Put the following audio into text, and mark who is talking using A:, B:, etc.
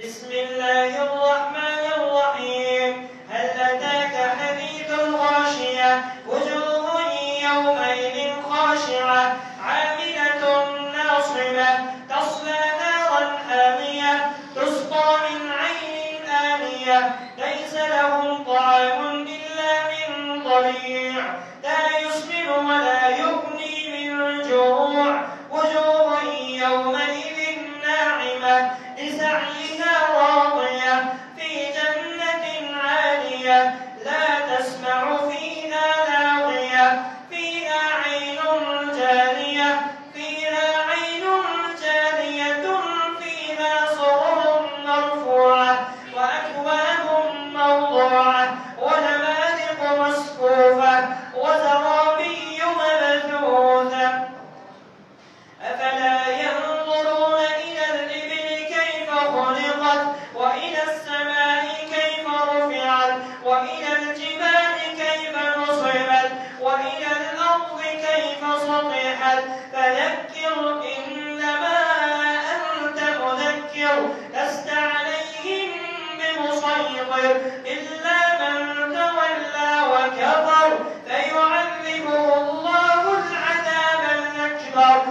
A: بسم الله الرحمن الرحيم. هل أتاك حديث الغاشية؟ وجوه يومئذ خاشعة عاملة ناصبة تصلى نارا حامية تسقى من عين آنية ليس لهم طعام إلا من ضريع لا يسمن ولا يغني من جوع. وجوه يومئذ ناعمة لسعيها راضية في جنة عالية لا تسمع فيها لاغية فيها عين جارية فيها سرر مرفوعة وأكواب موضوعة ونمارق مصفوفة وزرابي مبثوثة. أفلا ينظرون إلى الإبل كيف خلقت وإلى السماء كيف رفعت وإلى الجبال كيف نصبت وإلى الأرض كيف سطحت. فذكر إنما أنت مذكر لست عليهم بمسيطر إلا من تولى وكفر فيعذبه الله العذاب الأكبر.